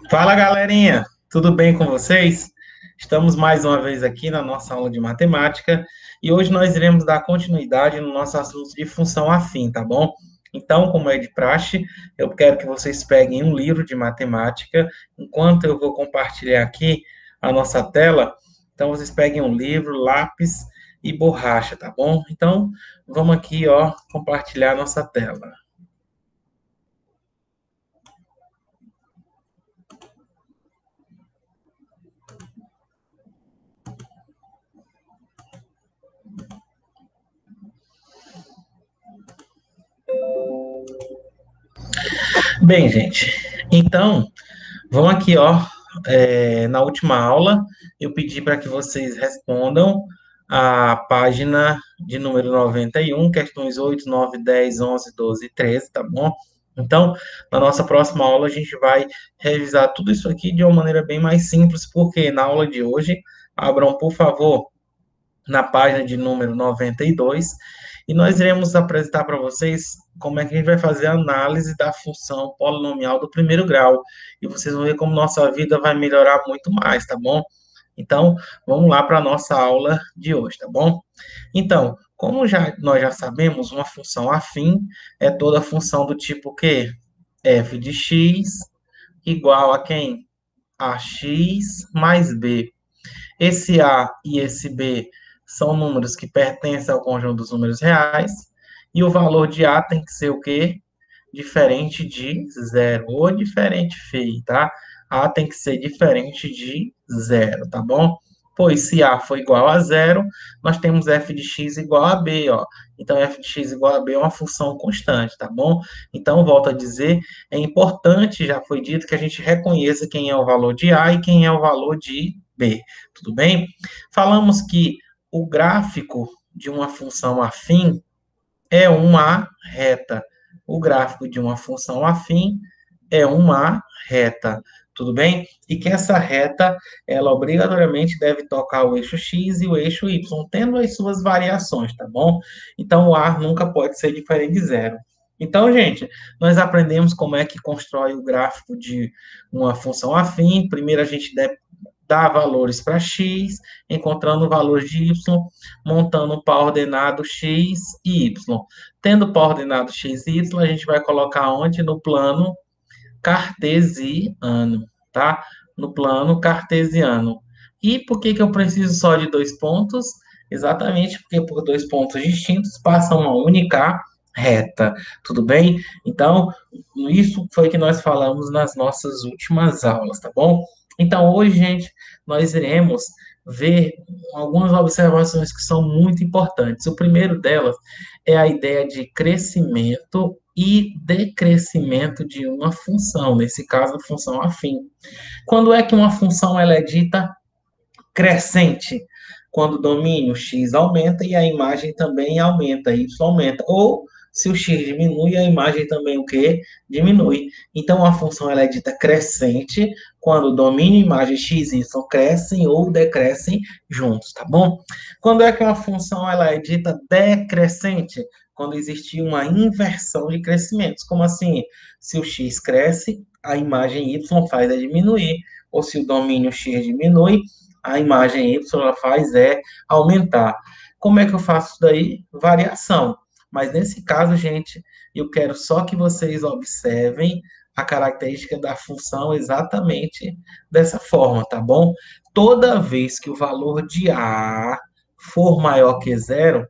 Fala, galerinha! Tudo bem com vocês? Estamos mais uma vez aqui na nossa aula de matemática e hoje nós iremos dar continuidade no nosso assunto de função afim, tá bom? Então, como é de praxe, eu quero que vocês peguem um livro de matemática enquanto eu vou compartilhar aqui a nossa tela. Então, vocês peguem um livro, lápis e borracha, tá bom? Então, vamos aqui, ó, compartilhar a nossa tela. Bem, gente, então. Vamos aqui, ó. Na última aula, eu pedi para que vocês respondam a página de número 91, questões 8, 9, 10, 11, 12 e 13, tá bom? Então, na nossa próxima aula, a gente vai revisar tudo isso aqui de uma maneira bem mais simples, porque na aula de hoje, abram, por favor, na página de número 92, e nós iremos apresentar para vocês como é que a gente vai fazer a análise da função polinomial do primeiro grau. E vocês vão ver como nossa vida vai melhorar muito mais, tá bom? Então, vamos lá para a nossa aula de hoje, tá bom? Então, como nós já sabemos, uma função afim é toda função do tipo que f de x igual a quem? A x mais b. Esse A e esse B são números que pertencem ao conjunto dos números reais, e o valor de A tem que ser o quê? Diferente de zero, ou diferente feio, tá? A tem que ser diferente de zero, tá bom? Pois se A for igual a zero, nós temos f de x igual a b, ó. Então, f de x igual a b é uma função constante, tá bom? Então, volto a dizer, é importante, já foi dito, que a gente reconheça quem é o valor de A e quem é o valor de b, tudo bem? Falamos que o gráfico de uma função afim é uma reta. O gráfico de uma função afim é uma reta, tudo bem? E que essa reta, ela obrigatoriamente deve tocar o eixo x e o eixo y, tendo as suas variações, tá bom? Então, o ar nunca pode ser diferente de zero. Então, gente, nós aprendemos como é que constrói o gráfico de uma função afim. Primeiro, a gente deve dar valores para x, encontrando valores de y, montando um par ordenado x e y. Tendo par ordenado x e y, a gente vai colocar onde? No plano cartesiano, tá? No plano cartesiano. E por que que eu preciso só de dois pontos? Exatamente porque por dois pontos distintos passa uma única reta, tudo bem? Então, isso foi que nós falamos nas nossas últimas aulas, tá bom? Então, hoje, gente, nós iremos ver algumas observações que são muito importantes. O primeiro delas é a ideia de crescimento e decrescimento de uma função, nesse caso, a função afim. Quando é que uma função ela é dita crescente? Quando o domínio x aumenta e a imagem também aumenta, y aumenta. Ou se o x diminui, a imagem também o quê? Diminui. Então, a função ela é dita crescente quando o domínio e imagem x e y crescem ou decrescem juntos, tá bom? Quando é que uma função ela é dita decrescente? Quando existe uma inversão de crescimentos. Como assim? Se o x cresce, a imagem y faz diminuir. Ou se o domínio x diminui, a imagem y ela faz aumentar. Como é que eu faço isso daí? Variação. Mas nesse caso, gente, eu quero só que vocês observem a característica da função exatamente dessa forma, tá bom? Toda vez que o valor de A for maior que zero,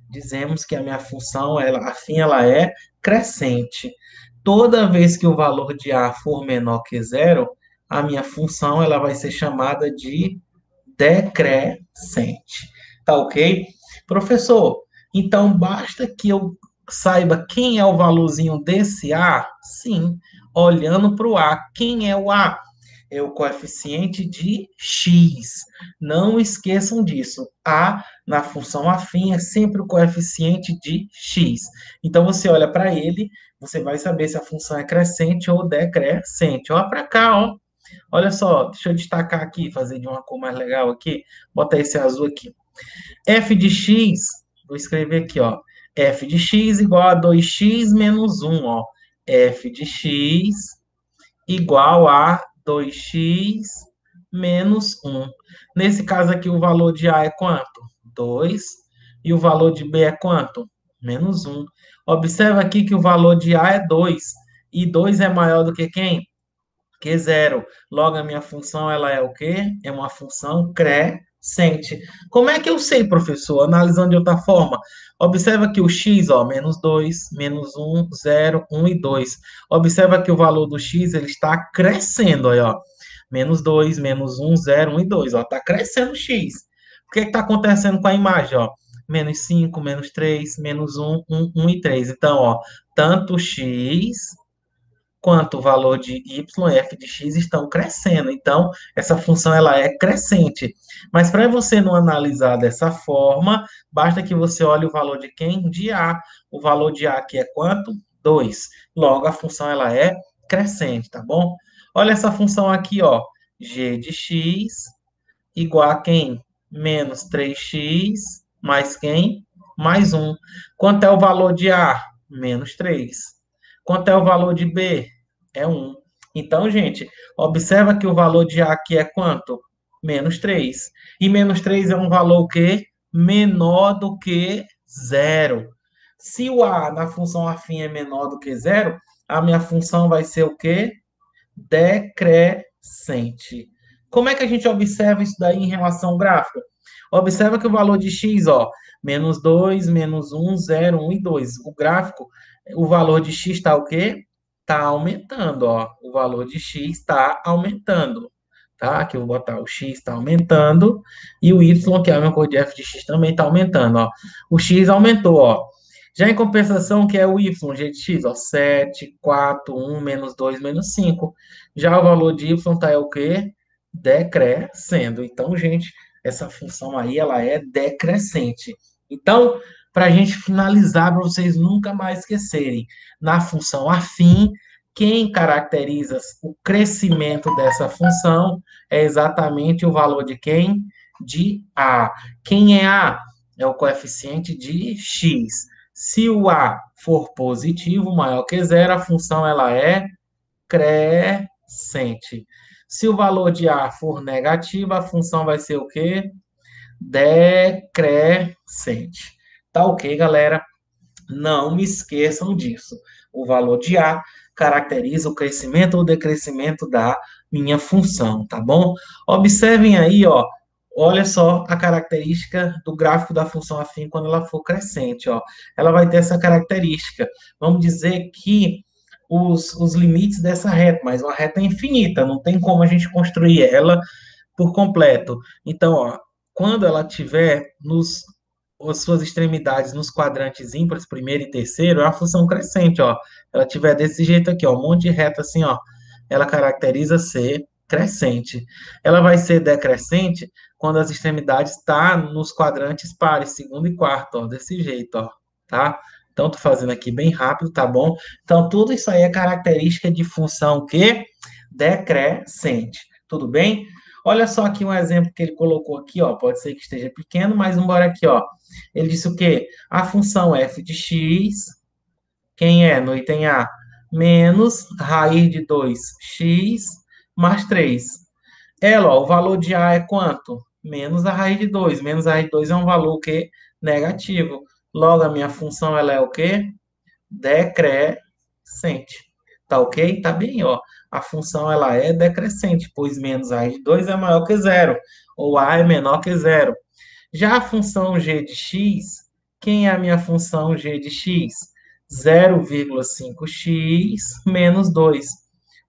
dizemos que a minha função, ela é crescente. Toda vez que o valor de A for menor que zero, a minha função ela vai ser chamada de decrescente. Tá ok? Professor, então basta que eu saiba quem é o valorzinho desse A? Sim, olhando para o A. Quem é o A? É o coeficiente de x. Não esqueçam disso. A na função afim é sempre o coeficiente de x. Então você olha para ele, você vai saber se a função é crescente ou decrescente. Olha para cá, ó. Olha só, deixa eu destacar aqui, fazer de uma cor mais legal aqui. Botar esse azul aqui. F de x, vou escrever aqui, ó. F de x igual a 2x menos 1, ó. F de x igual a 2x menos 1. Nesse caso aqui, o valor de A é quanto? 2. E o valor de B é quanto? Menos 1. Observa aqui que o valor de A é 2. E 2 é maior do que quem? Que zero. Logo, a minha função, ela é o quê? É uma função crescente. Como é que eu sei, professor? Analisando de outra forma. Observa que o x, ó, menos 2, menos 1, 0, 1 e 2. Observa que o valor do x, ele está crescendo, aí, ó. Menos 2, menos 1, 0, 1 e 2, ó. Está crescendo o x. O que está acontecendo com a imagem, ó? Menos 5, menos 3, menos 1, 1 e 3. Então, ó, tanto o x quanto o valor de y e f de x estão crescendo. Então, essa função ela é crescente. Mas para você não analisar dessa forma, basta que você olhe o valor de quem? De a. O valor de a aqui é quanto? 2. Logo, a função ela é crescente, tá bom? Olha essa função aqui, ó. G de x igual a quem? Menos 3x mais quem? Mais 1. Quanto é o valor de a? Menos 3. Quanto é o valor de B? É 1. Então, gente, observa que o valor de A aqui é quanto? Menos 3. E menos 3 é um valor o quê? Menor do que zero. Se o A na função afim é menor do que zero, a minha função vai ser o quê? Decrescente. Como é que a gente observa isso daí em relação ao gráfico? Observa que o valor de x, ó, menos 2, menos 1, 0, 1 e 2. O gráfico, o valor de x está o quê? Está aumentando, ó. O valor de x está aumentando, tá? Aqui eu vou botar o x está aumentando e o y, que é a mesma coisa de f de x, também está aumentando, ó. O x aumentou, ó. Já em compensação, que é o y, g de x, ó, 7, 4, 1, menos 2, menos 5. Já o valor de y está o quê? Decrescendo. Então, gente, essa função aí, ela é decrescente. Então, para a gente finalizar, para vocês nunca mais esquecerem, na função afim, quem caracteriza o crescimento dessa função é exatamente o valor de quem? De A. Quem é A? É o coeficiente de x. Se o A for positivo, maior que zero, a função ela é crescente. Se o valor de A for negativo, a função vai ser o quê? Decrescente. Tá ok, galera? Não me esqueçam disso. O valor de A caracteriza o crescimento ou decrescimento da minha função, tá bom? Observem aí, ó. Olha só a característica do gráfico da função afim quando ela for crescente, ó. Ela vai ter essa característica. Vamos dizer que os limites dessa reta, mas uma reta infinita, não tem como a gente construir ela por completo. Então, ó, quando ela tiver as suas extremidades nos quadrantes ímpares, primeiro e terceiro, é uma função crescente, ó. Ela tiver desse jeito aqui, ó, um monte de reta assim, ó. Ela caracteriza ser crescente. Ela vai ser decrescente quando as extremidades estão nos quadrantes pares, segundo e quarto, ó, desse jeito, ó, tá? Então, tô fazendo aqui bem rápido, tá bom? Então, tudo isso aí é característica de função que decrescente. Tudo bem? Olha só aqui um exemplo que ele colocou aqui, ó. Pode ser que esteja pequeno, mas vamos embora aqui, ó. Ele disse o quê? A função f de x, quem é no item A? Menos raiz de 2x mais 3. Ela, ó, o valor de A é quanto? Menos a raiz de 2. Menos a raiz de 2 é um valor que negativo. Logo, a minha função ela é o quê? Decrescente. Tá ok? Tá bem, ó. A função ela é decrescente, pois menos a raiz de 2 é maior que zero, ou a é menor que zero. Já a função g de x, quem é a minha função g de x? 0,5x menos 2.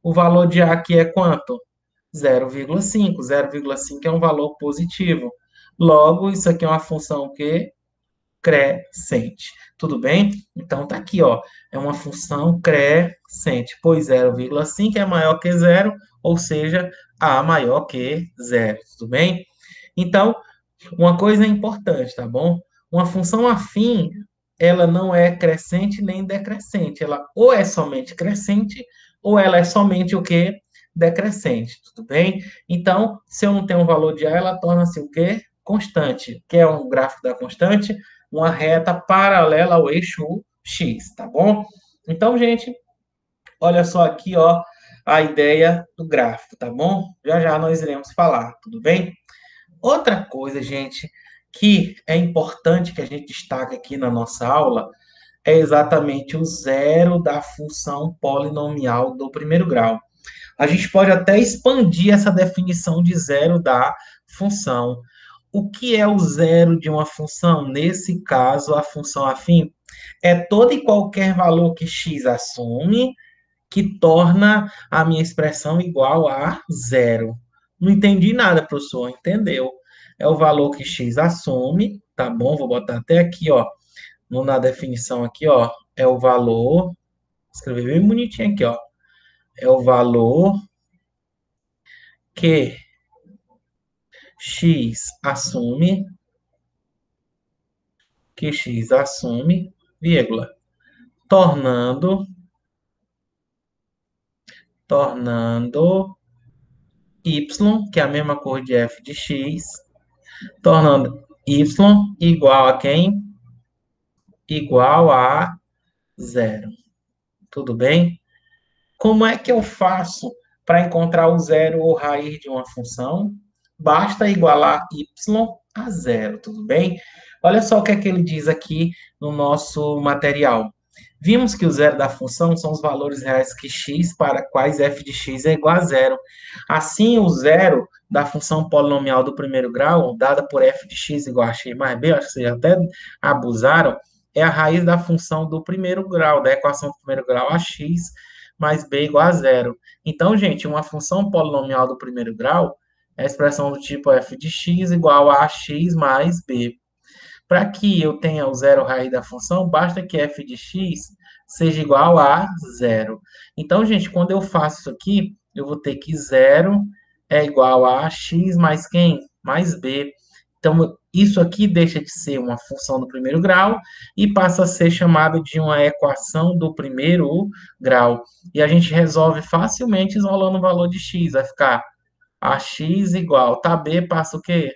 O valor de a aqui é quanto? 0,5. 0,5 é um valor positivo. Logo, isso aqui é uma função que crescente. Tudo bem? Então, tá aqui, ó. É uma função crescente, pois 0,5 é maior que zero, ou seja, A maior que zero. Tudo bem? Então, uma coisa é importante, tá bom? Uma função afim, ela não é crescente nem decrescente. Ela ou é somente crescente, ou ela é somente o quê? Decrescente, tudo bem? Então, se eu não tenho um valor de A, ela torna-se o quê? Constante. Que é um gráfico da constante? Uma reta paralela ao eixo X, tá bom? Então, gente, olha só aqui, ó, a ideia do gráfico, tá bom? Já já nós iremos falar, tudo bem? Outra coisa, gente, que é importante que a gente destaque aqui na nossa aula é exatamente o zero da função polinomial do primeiro grau. A gente pode até expandir essa definição de zero da função. O que é o zero de uma função? Nesse caso, a função afim é todo e qualquer valor que x assume que torna a minha expressão igual a zero. Não entendi nada, professor. Entendeu? É o valor que x assume, tá bom? Vou botar até aqui, ó, na definição aqui, ó, é o valor, escrever bem bonitinho aqui, ó, é o valor que x assume, vírgula, tornando, y, que é a mesma cor de f de x, tornando y igual a quem? Igual a zero. Tudo bem? Como é que eu faço para encontrar o zero ou raiz de uma função? Basta igualar y a zero, tudo bem? Olha só o que é que ele diz aqui no nosso material. Vimos que o zero da função são os valores reais que x para quais f de x é igual a zero. Assim, o zero da função polinomial do primeiro grau, dada por f de x igual a x mais b, acho que vocês até abusaram, é a raiz da função do primeiro grau, da equação do primeiro grau a x mais b igual a zero. Então, gente, uma função polinomial do primeiro grau é a expressão do tipo f de x igual a x mais b. Para que eu tenha o zero raiz da função, basta que f de x seja igual a zero. Então, gente, quando eu faço isso aqui, eu vou ter que zero é igual a x mais quem? Mais b. Então, isso aqui deixa de ser uma função do primeiro grau e passa a ser chamado de uma equação do primeiro grau. E a gente resolve facilmente isolando o valor de x. Vai ficar ax igual, tá, b passa o quê?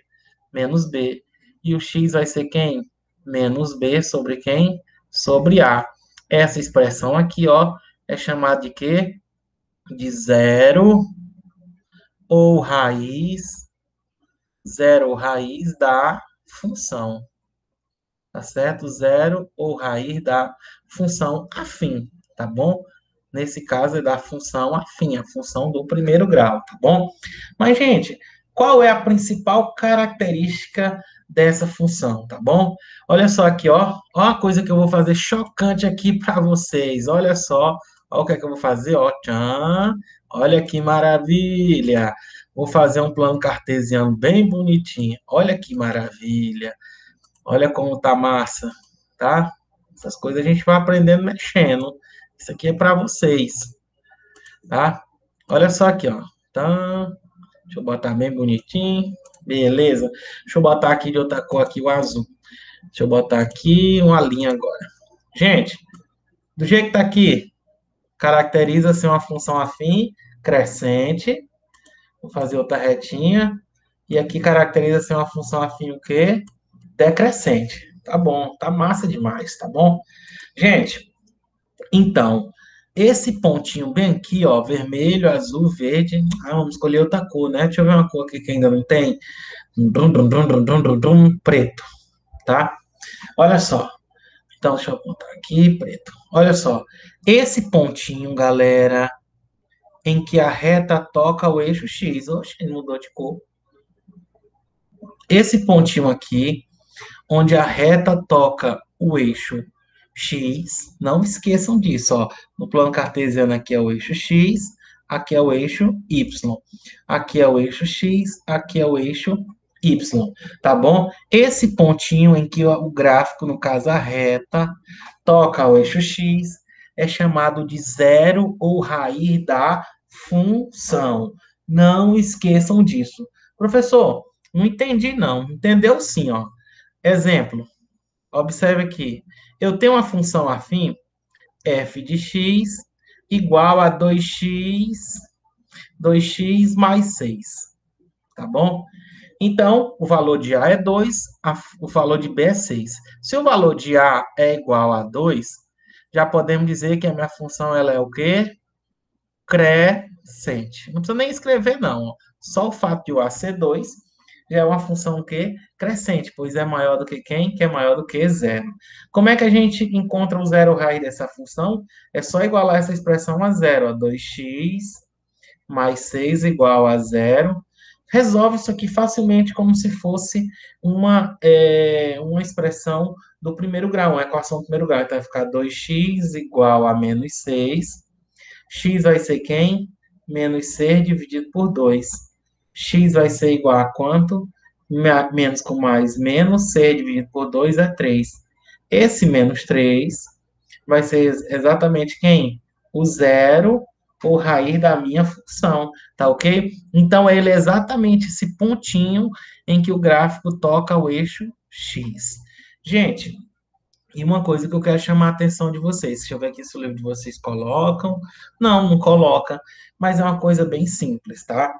Menos b. E o x vai ser quem? Menos b sobre quem? Sobre a. Essa expressão aqui, ó, é chamada de quê? De ou raiz, zero raiz da função. Tá certo? Zero ou raiz da função afim, tá bom? Nesse caso é da função afim, a função do primeiro grau, tá bom? Mas, gente, qual é a principal característica dessa função, tá bom? Olha só aqui, ó. Ó a coisa que eu vou fazer chocante aqui para vocês. Olha só. Ó o que é que eu vou fazer, ó. Tchan. Olha que maravilha. Vou fazer um plano cartesiano bem bonitinho. Olha que maravilha. Olha como tá massa, tá? Essas coisas a gente vai aprendendo mexendo. Isso aqui é para vocês, tá? Olha só aqui, ó. Tá. Deixa eu botar bem bonitinho. Beleza. Deixa eu botar aqui de outra cor aqui, o azul. Deixa eu botar aqui uma linha agora. Gente, do jeito que tá aqui, caracteriza ser uma função afim crescente. Vou fazer outra retinha. E aqui caracteriza ser uma função afim o quê? Decrescente. Tá bom, tá massa demais, tá bom? Gente, então, esse pontinho bem aqui, ó, vermelho, azul, verde. Ah, vamos escolher outra cor, né? Deixa eu ver uma cor aqui que ainda não tem. Preto, tá? Olha só. Então, deixa eu apontar aqui, preto. Olha só. Esse pontinho, galera, em que a reta toca o eixo X. Oxe, ele mudou de cor. Esse pontinho aqui, onde a reta toca o eixo X, não esqueçam disso, ó. No plano cartesiano aqui é o eixo X, aqui é o eixo Y. Aqui é o eixo X, aqui é o eixo Y, tá bom? Esse pontinho em que o gráfico, no caso a reta, toca o eixo X, é chamado de zero ou raiz da função. Não esqueçam disso. Professor, não entendi não. Entendeu sim, ó. Exemplo, observe aqui. Eu tenho uma função afim, f de x igual a 2x mais 6, tá bom? Então, o valor de A é 2, o valor de B é 6. Se o valor de A é igual a 2, já podemos dizer que a minha função ela é o quê? crescente. Não precisa nem escrever, não. Ó. Só o fato de o A ser 2 já é uma função que crescente, pois é maior do que quem? Que é maior do que zero. Como é que a gente encontra o zero raiz dessa função? É só igualar essa expressão a zero. Ó. 2x mais 6 igual a zero. Resolve isso aqui facilmente como se fosse uma expressão do primeiro grau, uma equação do primeiro grau. Então, vai ficar 2x igual a menos 6. X vai ser quem? Menos 6 dividido por 2. X vai ser igual a quanto? Menos com mais, menos 6 dividido por 2 é 3. Esse menos 3 vai ser exatamente quem? O zero ou raiz da minha função, tá ok? Então, ele é exatamente esse pontinho em que o gráfico toca o eixo X. Gente, e uma coisa que eu quero chamar a atenção de vocês, deixa eu ver aqui se o livro de vocês colocam. Não, não coloca, mas é uma coisa bem simples, tá?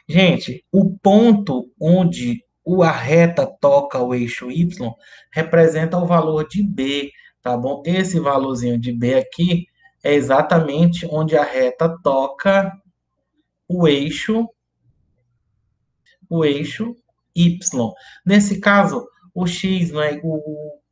Gente, o ponto onde a reta toca o eixo Y representa o valor de B, tá bom? Esse valorzinho de B aqui é exatamente onde a reta toca o eixo o eixo Y. Nesse caso, o x não é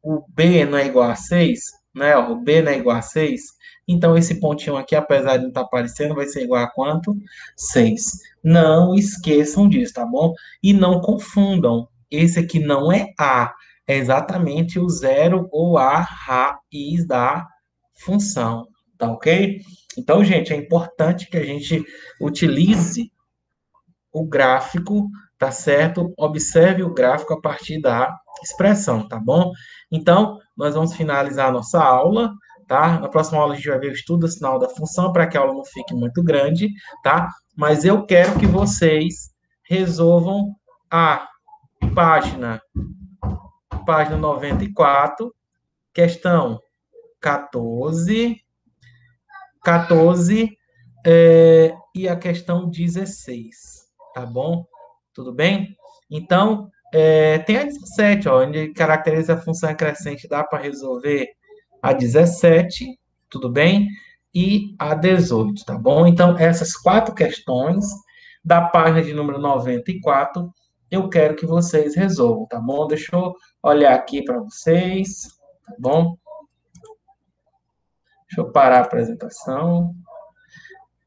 o B não é igual a 6, né? O B não é igual a 6. Então, esse pontinho aqui, apesar de não estar aparecendo, vai ser igual a quanto? 6. Não esqueçam disso, tá bom? E não confundam. Esse aqui não é A. É exatamente o zero ou a raiz da função. Tá ok? Então, gente, é importante que a gente utilize o gráfico, tá certo? Observe o gráfico a partir da expressão, tá bom? Então, nós vamos finalizar a nossa aula, tá? Na próxima aula a gente vai ver o estudo sinal da função, para que a aula não fique muito grande, tá? Mas eu quero que vocês resolvam a página, página 94, questão 14, 14 e a questão 16, tá bom? Tudo bem? Então, tem a 17, ó, onde caracteriza a função crescente, dá para resolver a 17, tudo bem? E a 18, tá bom? Então, essas quatro questões da página de número 94, eu quero que vocês resolvam, tá bom? Deixa eu olhar aqui para vocês, tá bom? Deixa eu parar a apresentação.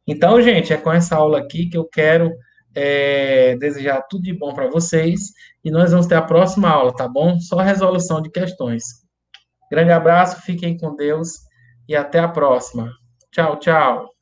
Então, gente, é com essa aula aqui que eu quero desejar tudo de bom para vocês e nós vamos ter a próxima aula, tá bom? Só resolução de questões. Grande abraço, fiquem com Deus e até a próxima. Tchau, tchau.